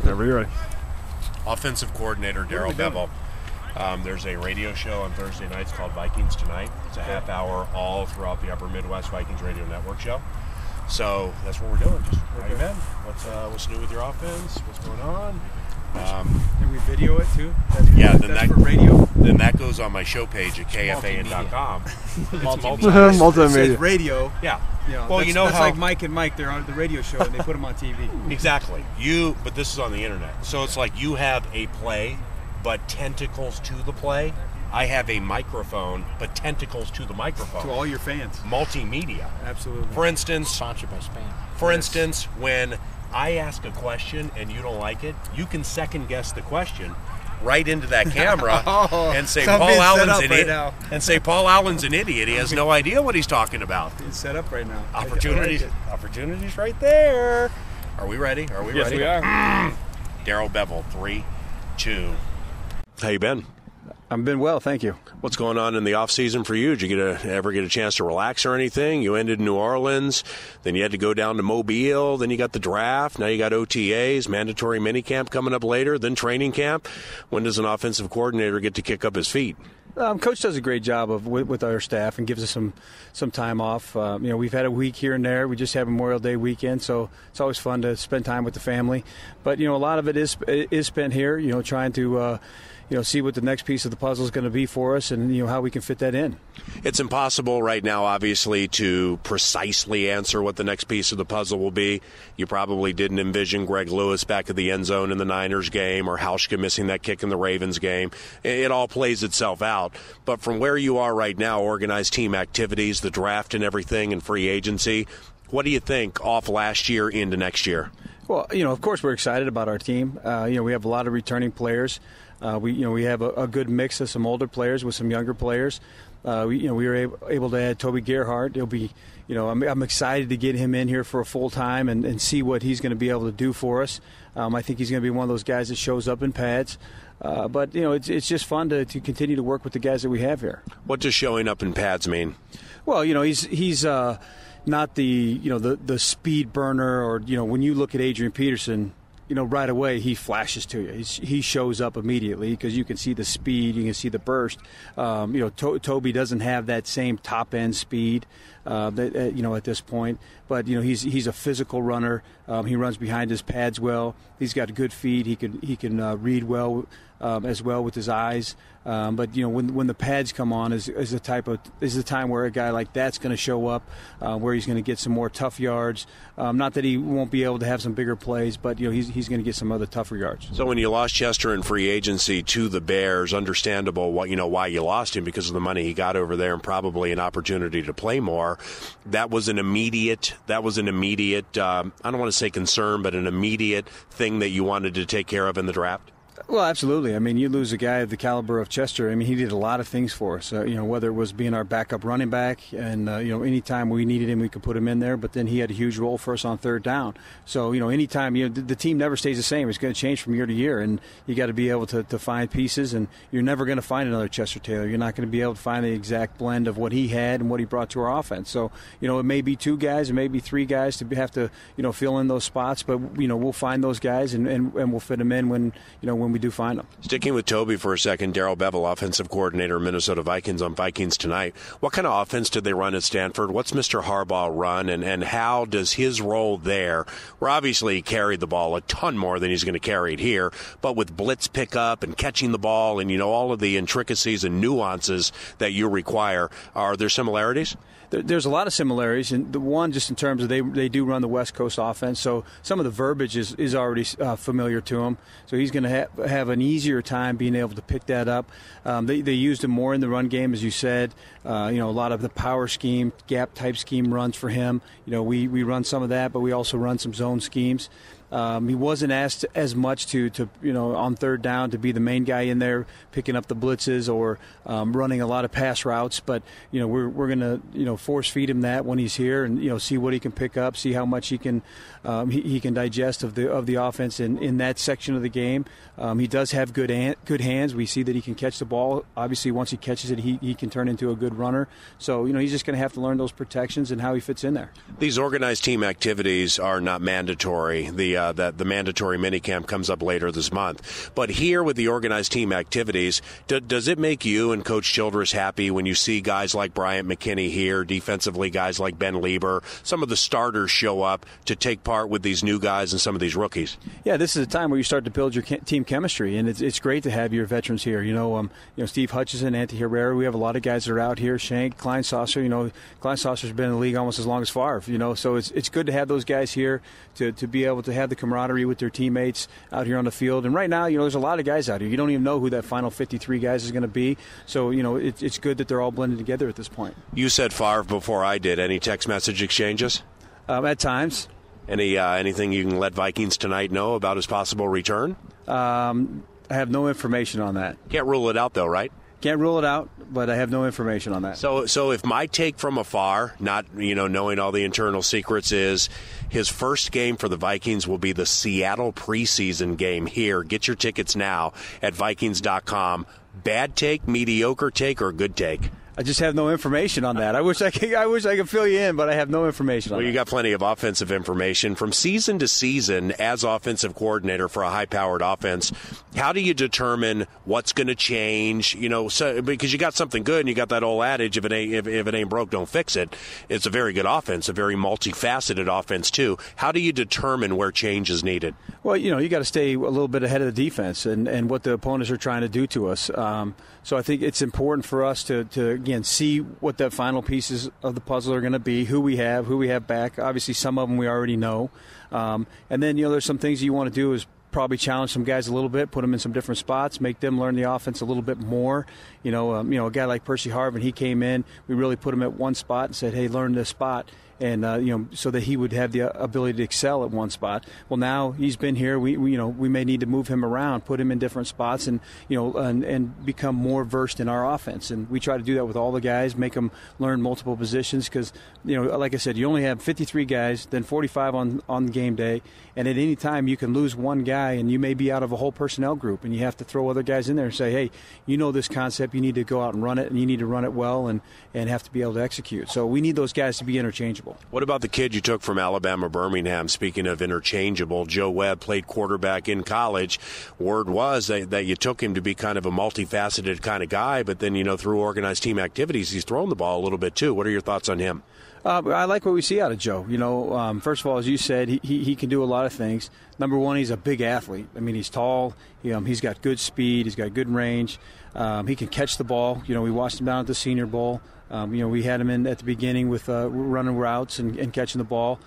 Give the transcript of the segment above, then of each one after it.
Whenever you're ready. Offensive coordinator Darrell Bevell. There's a radio show on Thursday nights called Vikings Tonight. It's a half hour all throughout the Upper Midwest Vikings Radio Network show. So that's what we're doing. Just how you been? What's new with your offense? What's going on? And we video it too? That's for radio. Then that goes on my show page at KFAN.com. Multimedia. It says radio. Yeah. Well, that's like Mike and Mike. They're on the radio show and they put them on TV. Exactly. But this is on the internet. So it's like you have a play, but tentacles to the play. I have a microphone, but tentacles to the microphone. To all your fans. Multimedia. Absolutely. For instance, sponsored by Spain. For instance, when I ask a question and you don't like it, you can second guess the question right into that camera and say Paul Allen's an idiot. And say Paul Allen's an idiot. He has no idea what he's talking about. It's set up right now. Opportunities right there. Are we ready? Yes, we are. Darrell Bevell, 3, 2. How you been? I've been well, thank you. What's going on in the off season for you? Did you ever get a chance to relax or anything? You ended in New Orleans, then you had to go down to Mobile, then you got the draft, now you got OTAs, mandatory minicamp coming up later, then training camp. When does an offensive coordinator get to kick up his feet? Coach does a great job with our staff and gives us some time off. We've had a week here and there. We just had Memorial Day weekend, so it's always fun to spend time with the family. But a lot of it is spent here. Trying to see what the next piece of the puzzle is going to be for us, and how we can fit that in. It's impossible right now, obviously, to precisely answer what the next piece of the puzzle will be. You probably didn't envision Greg Lewis back at the end zone in the Niners game, or Hauschka missing that kick in the Ravens game. It all plays itself out. But from where you are right now, organized team activities, the draft and everything, and free agency, what do you think off last year into next year? Well, of course we're excited about our team. We have a lot of returning players. We have a good mix of some older players with some younger players. We were able to add Toby Gerhardt. He'll be, I'm excited to get him in here for a full time and see what he's going to be able to do for us. I think he's going to be one of those guys that shows up in pads. But it's just fun to continue to work with the guys that we have here. What does showing up in pads mean? Well, he's not the speed burner, or when you look at Adrian Peterson, right away he flashes to you. He shows up immediately because you can see the speed, you can see the burst. Toby doesn't have that same top end speed at this point, but he's a physical runner. He runs behind his pads well. He's got good feet. He can read well as well with his eyes. But when the pads come on is the time where a guy like that's going to show up, where he's going to get some more tough yards. Not that he won't be able to have some bigger plays, but he's going to get some other tougher yards. So when you lost Chester in free agency to the Bears, understandable why you lost him, because of the money he got over there and probably an opportunity to play more. That was an immediate. I don't want to say concern, but an immediate thing that you wanted to take care of in the draft. Well, absolutely. I mean, you lose a guy of the caliber of Chester. I mean, he did a lot of things for us, whether it was being our backup running back and, anytime we needed him, we could put him in there. But then he had a huge role for us on third down. So, anytime, the team never stays the same. It's going to change from year to year, and you got to be able to find pieces, and you're never going to find another Chester Taylor. You're not going to be able to find the exact blend of what he had and what he brought to our offense. So, it may be 2 guys, it may be 3 guys to have to, fill in those spots, but, we'll find those guys and we'll fit them in when we do find them. Sticking with Toby for a second, Darrell Bevell, offensive coordinator, Minnesota Vikings on Vikings Tonight. What kind of offense did they run at Stanford? What's Mr. Harbaugh run, and how does his role there, where obviously he carried the ball a ton more than he's going to carry it here, but with blitz pickup and catching the ball and, all of the intricacies and nuances that you require, are there similarities? There's a lot of similarities, and the one just in terms of they do run the West Coast offense, so some of the verbiage is already familiar to him. So he's going to have an easier time being able to pick that up. They used him more in the run game, as you said. A lot of the power scheme, gap type scheme runs for him. We run some of that, but we also run some zone schemes. He wasn't asked as much to on third down to be the main guy in there picking up the blitzes or running a lot of pass routes. But we're going to force feed him that when he's here and see what he can pick up, see how much he can digest of the offense in that section of the game. He does have good hands. We see that he can catch the ball. Obviously, once he catches it, he can turn into a good runner. So he's just going to have to learn those protections and how he fits in there. These organized team activities are not mandatory. The the mandatory minicamp comes up later this month. But here with the organized team activities, does it make you and Coach Childress happy when you see guys like Bryant McKinney here, defensively guys like Ben Lieber, some of the starters show up to take part with these new guys and some of these rookies? Yeah, this is a time where you start to build your team chemistry, and it's great to have your veterans here. Steve Hutchison, Ante Herrera, we have a lot of guys that are out here. Shank, Kleinsasser, Kleinsasser's been in the league almost as long as Favre, so it's good to have those guys here to be able to have the camaraderie with their teammates out here on the field. And right now, there's a lot of guys out here. You don't even know who that final 53 guys is going to be. So, it's good that they're all blended together at this point. You said Favre before I did. Any text message exchanges? At times. Anything you can let Vikings Tonight know about his possible return? I have no information on that. Can't rule it out, though, right? Can't rule it out, but I have no information on that. So if my take from afar, not knowing all the internal secrets, is his first game for the Vikings will be the Seattle preseason game here. Get your tickets now at Vikings.com. Bad take, mediocre take, or good take? I just have no information on that. I wish I could fill you in, but I have no information on that. Well, you got plenty of offensive information. From season to season, as offensive coordinator for a high-powered offense, how do you determine what's going to change? Because you got something good, and you got that old adage, if it ain't broke, don't fix it. It's a very good offense, a very multifaceted offense, too. How do you determine where change is needed? Well, you got to stay a little bit ahead of the defense and what the opponents are trying to do to us. So I think it's important for us to again, see what the final pieces of the puzzle are going to be, who we have back. Obviously, some of them we already know. And then, there's some things you want to do is probably challenge some guys a little bit, put them in some different spots, make them learn the offense a little bit more. A guy like Percy Harvin, he came in, we really put him at one spot and said, hey, learn this spot. And so that he would have the ability to excel at one spot. Well, now he's been here. We may need to move him around, put him in different spots, and and become more versed in our offense. And we try to do that with all the guys, make them learn multiple positions because like I said, you only have 53 guys, then 45 on game day, and at any time you can lose one guy, and you may be out of a whole personnel group, and you have to throw other guys in there and say, hey, this concept, you need to go out and run it, and you need to run it well, and have to be able to execute. So we need those guys to be interchangeable. What about the kid you took from Alabama Birmingham? Speaking of interchangeable, Joe Webb played quarterback in college. Word was that you took him to be kind of a multifaceted kind of guy, but then, through organized team activities, he's thrown the ball a little bit too. What are your thoughts on him? I like what we see out of Joe. First of all, as you said, he can do a lot of things. Number one, he's a big athlete. I mean, he's tall. He's got good speed. He's got good range. He can catch the ball. We watched him down at the Senior Bowl. We had him in at the beginning with running routes and catching the ball.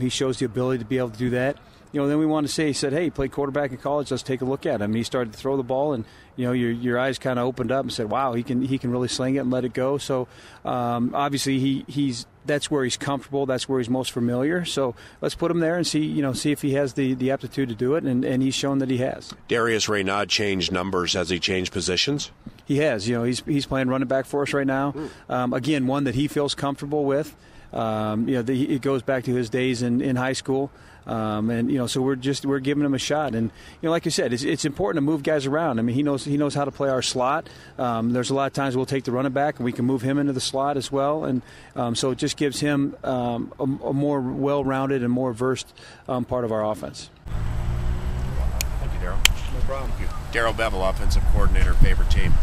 He shows the ability to be able to do that. Then we wanted to say, he said, hey, he played quarterback in college. Let's take a look at him. He started to throw the ball, and your eyes kind of opened up and said, wow, he can really sling it and let it go. So obviously that's where he's comfortable. That's where he's most familiar. So let's put him there and see if he has the aptitude to do it, and he's shown that he has. Darius Reynaud changed numbers. Has he changed positions? He has. He's playing running back for us right now. Again, one that he feels comfortable with. It goes back to his days in high school. So we're giving him a shot, and like you said, it's important to move guys around. I mean, he knows how to play our slot. There's a lot of times we'll take the running back and we can move him into the slot as well, and so it just gives him a more well-rounded and more versed part of our offense. Thank you, Darrell. No problem. Darrell Bevell, offensive coordinator, favorite team.